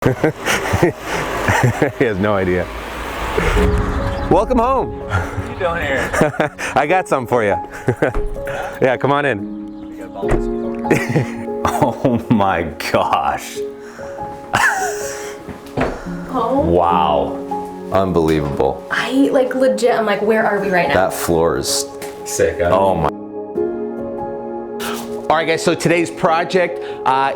He has no idea. Welcome home. What are you doing here? I got something for you. Yeah, come on in. Oh my gosh. Oh. Wow. Unbelievable. I like legit, I'm like, where are we right now? That floor is Sick. Oh my. All right guys, so today's project,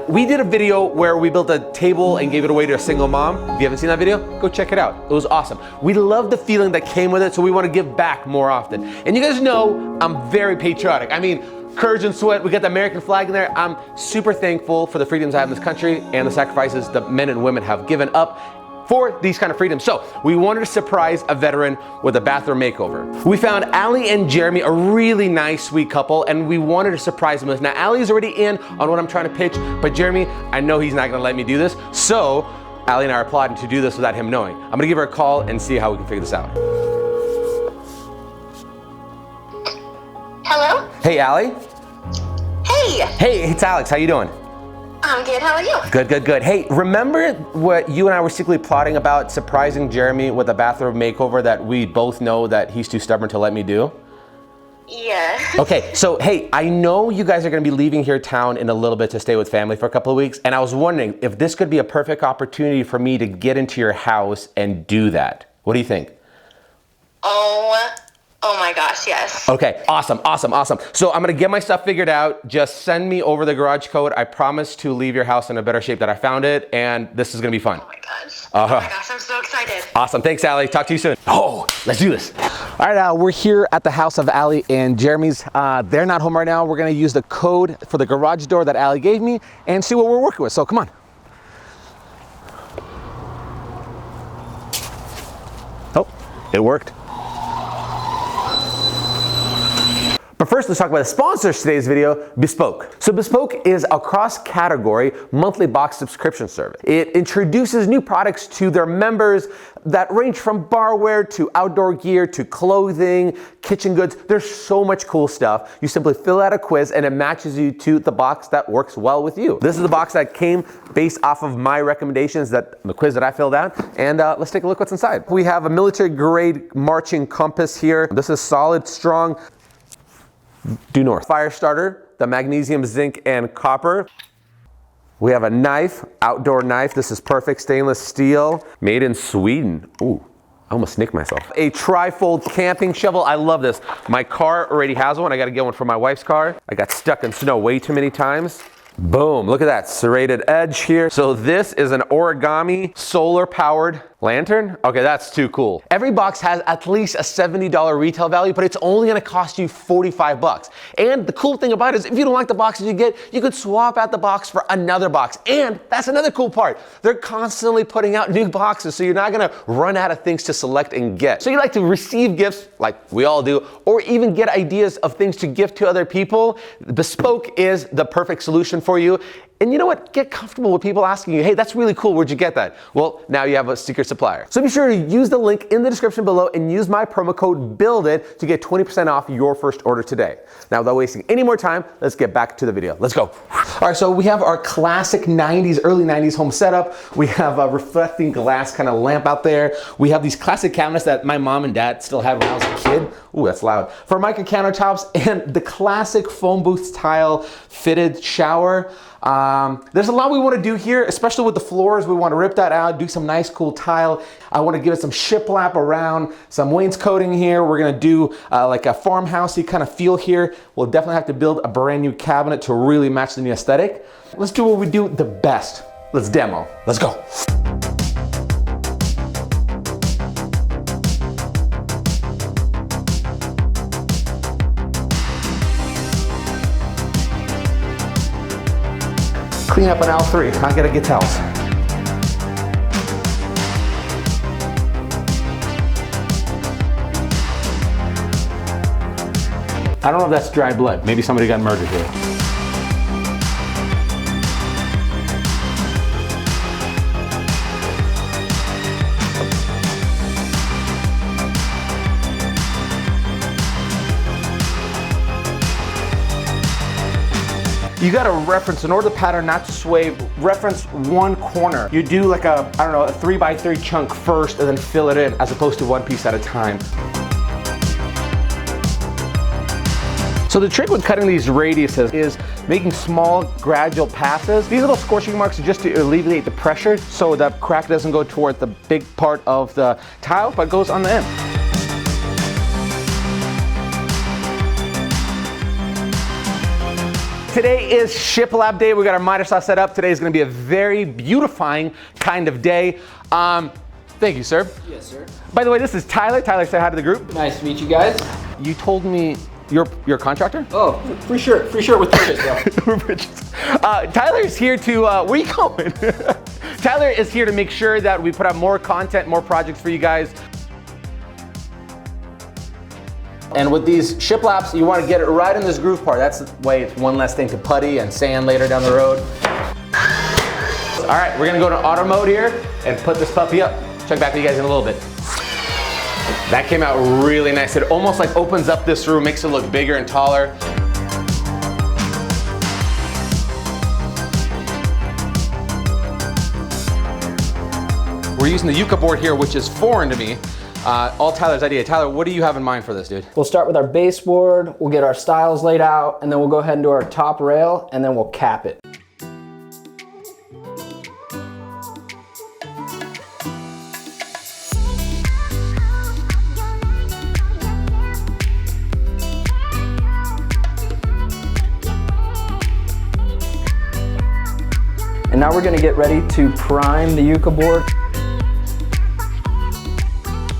we did a video where we built a table and gave it away to a single mom. If you haven't seen that video, go check it out. It was awesome. We love the feeling that came with it, so we want to give back more often. And you guys know I'm very patriotic. I mean, courage and sweat, we got the American flag in there. I'm super thankful for the freedoms I have in this country and the sacrifices that men and women have given up for these kind of freedoms. So we wanted to surprise a veteran with a bathroom makeover. We found Allie and Jeremy, a really nice, sweet couple, and we wanted to surprise them with this. Now Allie's already in on what I'm trying to pitch, but Jeremy, I know he's not gonna let me do this, so Allie and I are plotting to do this without him knowing. I'm gonna give her a call and see how we can figure this out. Hello? Hey Allie. Hey! Hey, it's Alex, how you doing? I'm good, how are you? Good, good, good. Hey, remember what you and I were secretly plotting about surprising Jeremy with a bathroom makeover that we both know that he's too stubborn to let me do? Yeah. Okay, so hey, I know you guys are gonna be leaving here town in a little bit to stay with family for a couple of weeks, and I was wondering if this could be a perfect opportunity for me to get into your house and do that. What do you think? Oh my gosh, yes. Okay, awesome, awesome, awesome. So I'm gonna get my stuff figured out. Just send me over the garage code. I promise to leave your house in a better shape than I found it, and this is gonna be fun. Oh my gosh. Oh my gosh, I'm so excited. Awesome, thanks Allie, talk to you soon. Oh, let's do this. All right, we're here at the house of Allie and Jeremy's. They're not home right now. We're gonna use the code for the garage door that Allie gave me and see what we're working with, so come on. Oh, it worked. But first, let's talk about the sponsors of today's video, Bespoke. So Bespoke is a cross-category monthly box subscription service. It introduces new products to their members that range from barware to outdoor gear to clothing, kitchen goods. There's so much cool stuff. You simply fill out a quiz and it matches you to the box that works well with you. This is the box that came based off of my recommendations, the quiz that I filled out, and let's take a look what's inside. We have a military-grade marching compass here. This is solid, strong. Due north. Fire starter, the magnesium, zinc, and copper. We have a knife, outdoor knife. This is perfect stainless steel, made in Sweden. Ooh, I almost nicked myself. A tri-fold camping shovel. I love this. My car already has one. I got to get one for my wife's car. I got stuck in snow way too many times. Boom, look at that serrated edge here. So this is an origami solar powered lantern. Okay, that's too cool. Every box has at least a $70 retail value, but it's only gonna cost you 45 bucks. And the cool thing about it is if you don't like the boxes you get, you could swap out the box for another box. And that's another cool part. They're constantly putting out new boxes, so you're not gonna run out of things to select and get. So you like to receive gifts, like we all do, or even get ideas of things to gift to other people. Bespoke is the perfect solution for you. And you know what? Get comfortable with people asking you, hey, that's really cool, where'd you get that? Well, now you have a secret supplier. So be sure to use the link in the description below and use my promo code BUILDIT to get 20% off your first order today. Now, without wasting any more time, let's get back to the video. Let's go. All right, so we have our classic 90s, early 90s home setup. We have a reflecting glass kind of lamp out there. We have these classic cabinets that my mom and dad still had when I was a kid. Ooh, that's loud. Formica countertops and the classic phone booth tile fitted shower. There's a lot we want to do here, especially with the floors. We want to rip that out, do some nice cool tile. I want to give it some shiplap around, some wainscoting here. We're going to do like a farmhousey kind of feel here. We'll definitely have to build a brand new cabinet to really match the new aesthetic. Let's do what we do the best. Let's demo. Let's go. Clean up on aisle 3. I gotta get towels. I don't know if that's dry blood. Maybe somebody got murdered here. you gotta reference, in order the pattern not to sway, reference one corner. You do like a, I don't know, a 3x3 chunk first and then fill it in, as opposed to one piece at a time. So the trick with cutting these radiuses is making small, gradual passes. These little scorching marks are just to alleviate the pressure so that crack doesn't go toward the big part of the tile, but goes on the end. Today is shiplap day. We got our miter saw set up. Today is gonna be a very beautifying kind of day. Thank you, sir. Yes, sir. By the way, this is Tyler. Tyler, say hi to the group. Nice to meet you guys. You told me you're a contractor? Oh, free shirt with purchase, though. Tyler is here to, where are you going? Tyler is here to make sure that we put out more content, more projects for you guys. And with these shiplaps, you want to get it right in this groove part. That's the way it's one less thing to putty and sand later down the road. All right, we're gonna go to auto mode here and put this puppy up. Check back with you guys in a little bit. That came out really nice. It almost like opens up this room, makes it look bigger and taller. We're using the Yucca board here, which is foreign to me. All Tyler's idea. Tyler, what do you have in mind for this, dude? We'll start with our baseboard, we'll get our stiles laid out, and then we'll go ahead and do our top rail, and then we'll cap it. And now we're gonna get ready to prime the Yucca board.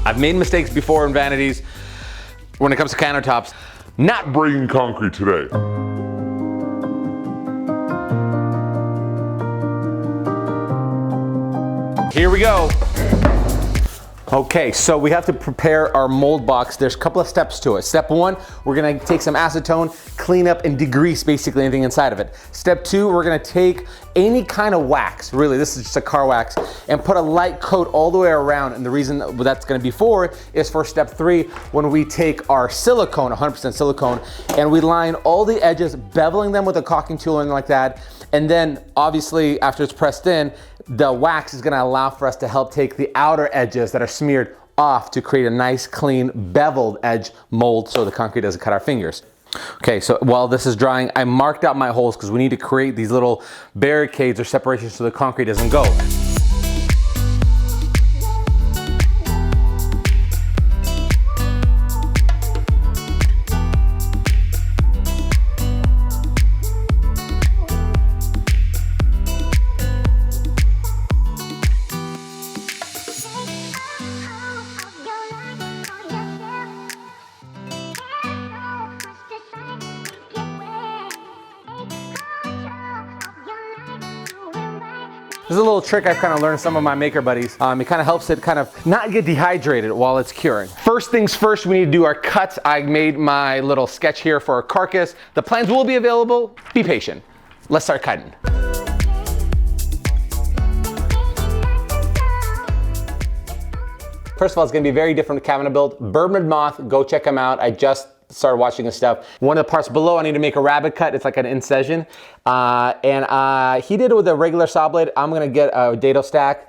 I've made mistakes before in Vanities when it comes to countertops. Not Breaking concrete today. Here we go. Okay, so we have to prepare our mold box. There's a couple of steps to it. Step one, we're gonna take some acetone, clean up and degrease basically anything inside of it. Step two, we're gonna take any kind of wax, really this is just a car wax, and put a light coat all the way around. And the reason that's gonna be for is for step three, when we take our silicone, 100% silicone, and we line all the edges, beveling them with a caulking tool and like that. And then obviously after it's pressed in, the wax is gonna allow for us to help take the outer edges that are smeared off to create a nice, clean, beveled edge mold so the concrete doesn't cut our fingers. Okay, so while this is drying, I marked out my holes because we need to create these little barricades or separations so the concrete doesn't go. This is a little trick I've kind of learned some of my maker buddies. It kind of helps it kind of not get dehydrated while it's curing. First things first, we need to do our cuts. I made my little sketch here for our carcass. The plans will be available. Be patient. Let's start cutting. First of all, it's gonna be very different cabinet build. Bourbon Moth, go check them out. I just started watching this stuff. One of the parts below, I need to make a rabbit cut. It's like an incision. He did it with a regular saw blade. I'm gonna get a dado stack.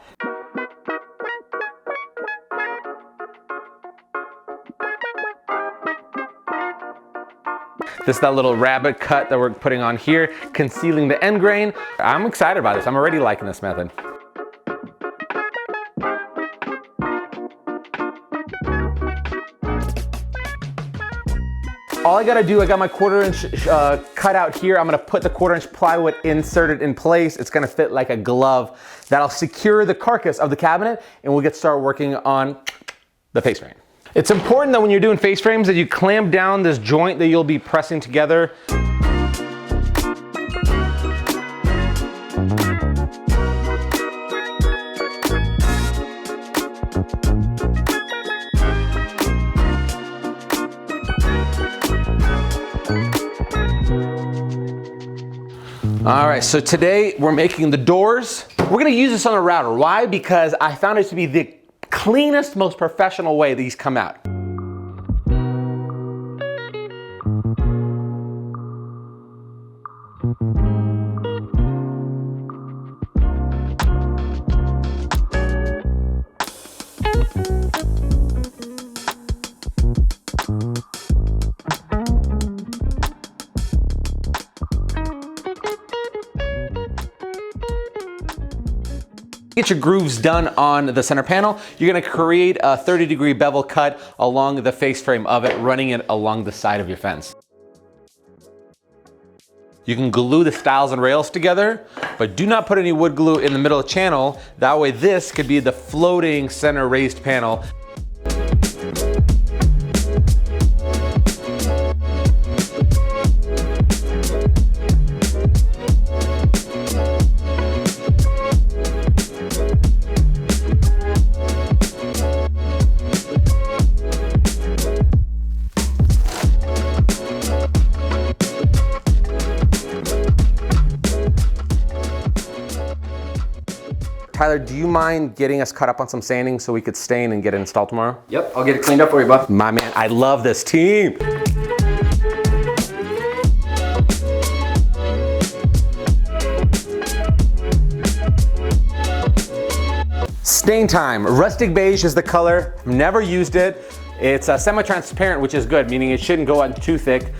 This is that little rabbit cut that we're putting on here, concealing the end grain. I'm excited about this. I'm already liking this method. All I gotta do, I got my 1/4 inch cut out here. I'm gonna put the 1/4 inch plywood inserted in place. It's gonna fit like a glove. That'll secure the carcass of the cabinet, and we'll get started working on the face frame. It's important that when you're doing face frames that you clamp down this joint that you'll be pressing together. All right, so today we're making the doors. We're gonna use this on a router. Why? Because I found it to be the cleanest, most professional way these come out. Get your grooves done on the center panel. You're gonna create a 30-degree bevel cut along the face frame of it, running it along the side of your fence. You can glue the stiles and rails together, but do not put any wood glue in the middle of the channel. That way this could be the floating center raised panel. Tyler, do you mind getting us caught up on some sanding so we could stain and get it installed tomorrow? Yep, I'll get it cleaned up for you, bud. My man, I love this team. Stain time. Rustic beige is the color. Never used it. It's semi-transparent, which is good, meaning it shouldn't go on too thick.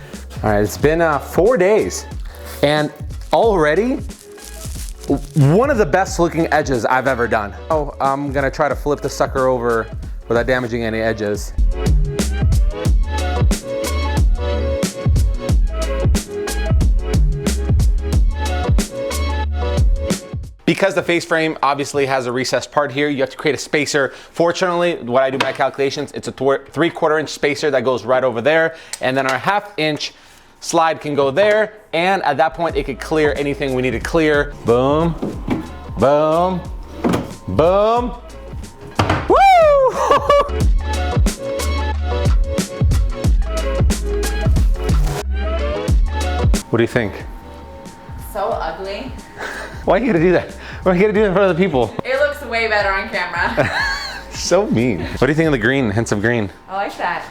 All right, it's been 4 days, and already one of the best looking edges I've ever done. Oh, I'm gonna try to flip the sucker over without damaging any edges. Because the face frame obviously has a recessed part here, you have to create a spacer. Fortunately, what I do by calculations, it's a 3/4 inch spacer that goes right over there, and then our 1/2 inch slide can go there, and at that point it could clear anything we need to clear. Boom, boom, boom. Woo! What do you think? So ugly. Why you gotta do that? Why you gotta do that in front of the people? It looks way better on camera. So mean. What do you think of the green, hints of green? I like that.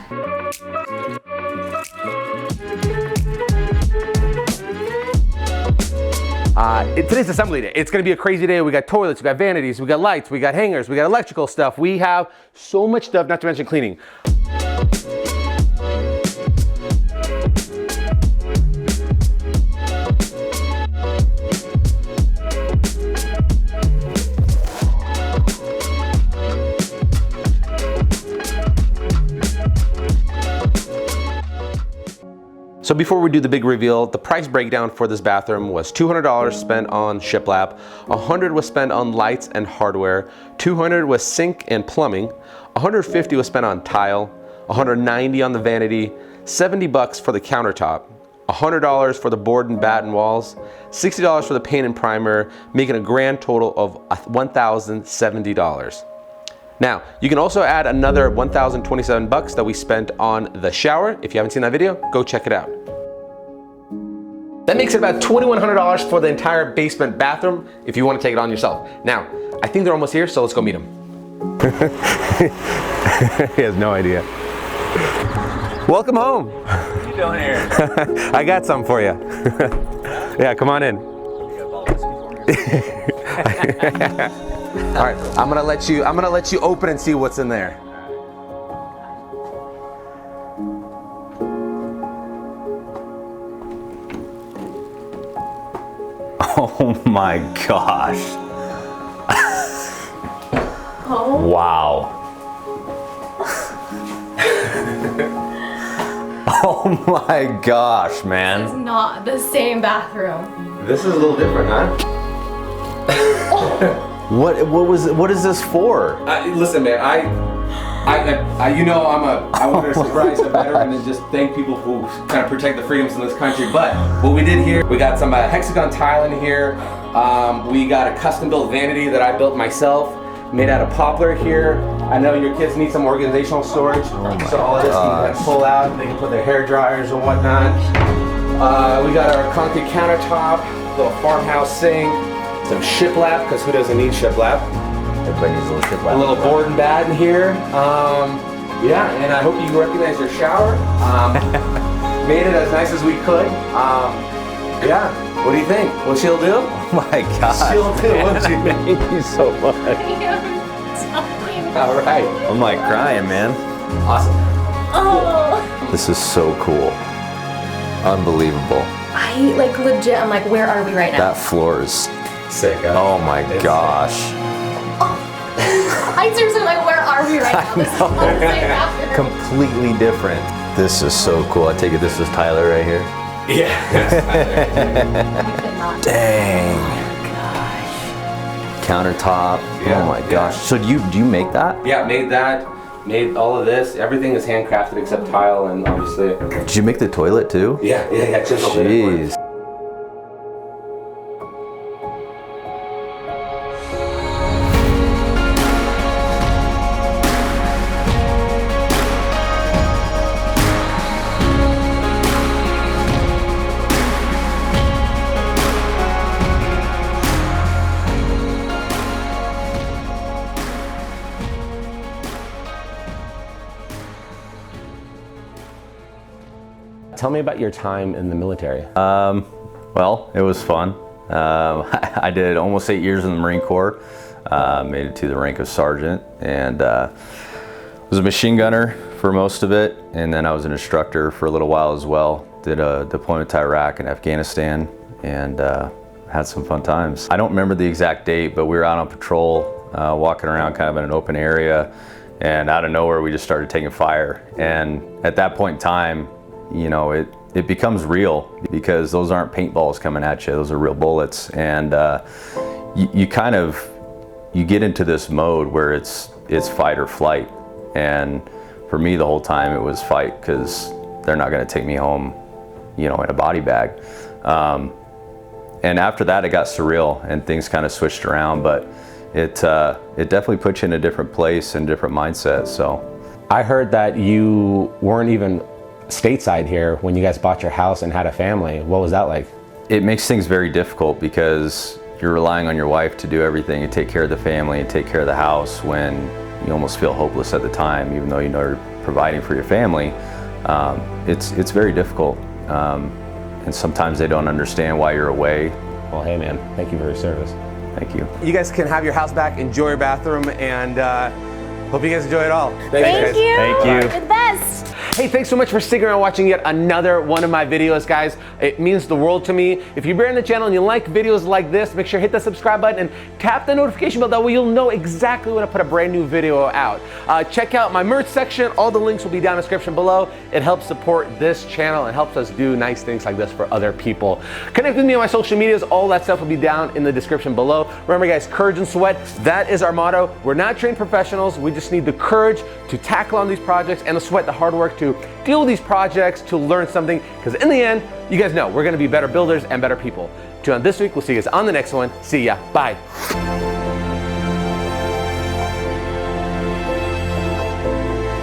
Today's assembly day. It's gonna be a crazy day. We got toilets, we got vanities, we got lights, we got hangers, we got electrical stuff. We have so much stuff, not to mention cleaning. So before we do the big reveal, the price breakdown for this bathroom was $200 spent on shiplap, $100 was spent on lights and hardware, $200 was sink and plumbing, $150 was spent on tile, $190 on the vanity, $70 for the countertop, $100 for the board and batten walls, $60 for the paint and primer, making a grand total of $1,070. Now, you can also add another $1,027 that we spent on the shower. If you haven't seen that video, go check it out. That makes it about $2,100 for the entire basement bathroom if you want to take it on yourself. Now, I think they're almost here, so let's go meet them. He has no idea. Welcome home. What are you doing here? I got some for you. Yeah, come on in. All right, I'm gonna let you open and see what's in there. Oh my gosh. Oh. Wow. Oh my gosh, man. It's not the same bathroom. This is a little different, huh? What is this for? Listen, man, I you know I want to surprise a veteran and just thank people who kind of protect the freedoms in this country. But what we did here, we got some Hexagon tile in here. We got a custom built vanity that I built myself, made out of poplar here. I know your kids need some organizational storage, so all of this you can pull out. They can put their hair dryers and whatnot. We got our concrete countertop, little farmhouse sink. Some shiplap, because who doesn't need shiplap? Everybody needs a little shiplap. A little board and batten here. Yeah, and I hope you recognize your shower. Made it as nice as we could. Yeah, what do you think? What she'll do? Oh my gosh. She'll do, won't she? Thank you so much. All right. I'm like crying, man. Awesome. Oh. This is so cool. Unbelievable. I like legit. I'm like, where are we right now? That floor is Sick, huh? oh my It's gosh. sick. lights are so like, where are we right now? This is all the same bathroom. Completely different. This is so cool. I take it this is Tyler right here. Yeah. Dang. Countertop. Yeah, Oh my yeah. gosh. So do you make that? Yeah, made that. Made all of this. Everything is handcrafted except tile and obviously. Did you make the toilet too? Yeah. Chiseled it. Jeez. Tell me about your time in the military. Well, it was fun. I did almost 8 years in the Marine Corps. Made it to the rank of sergeant and was a machine gunner for most of it. And then I was an instructor for a little while as well. Did a deployment to Iraq and Afghanistan and had some fun times. I don't remember the exact date, but we were out on patrol, walking around kind of in an open area. And out of nowhere, we just started taking fire. And at that point in time, you know, it becomes real because those aren't paintballs coming at you, those are real bullets. And you get into this mode where it's fight or flight. And for me, the whole time it was fight because they're not gonna take me home, you know, in a body bag. And after that, it got surreal and things kind of switched around, but it definitely puts you in a different place and different mindset, so. I heard that you weren't even stateside here when you guys bought your house and had a family. What was that like? It makes things very difficult because you're relying on your wife to do everything and take care of the family and take care of the house when you almost feel hopeless at the time, even though you know you're providing for your family. It's very difficult. And sometimes they don't understand why you're away. Well, hey man, thank you for your service. Thank you. You guys can have your house back, enjoy your bathroom, and hope you guys enjoy it all. Thank you. Thank you. You're the best. Hey, thanks so much for sticking around watching yet another one of my videos, guys. It means the world to me. If you're brand new to the channel and you like videos like this, make sure to hit the subscribe button and tap the notification bell. That way you'll know exactly when I put a brand new video out. Check out my merch section. All the links will be down in the description below. It helps support this channel and helps us do nice things like this for other people. Connect with me on my social medias. All that stuff will be down in the description below. Remember, guys, courage and sweat. That is our motto. We're not trained professionals. We just need the courage to tackle on these projects and the sweat, the hard work to deal with these projects, to learn something, because in the end, you guys know we're going to be better builders and better people. Tune in this week. We'll see you guys on the next one. See ya. Bye.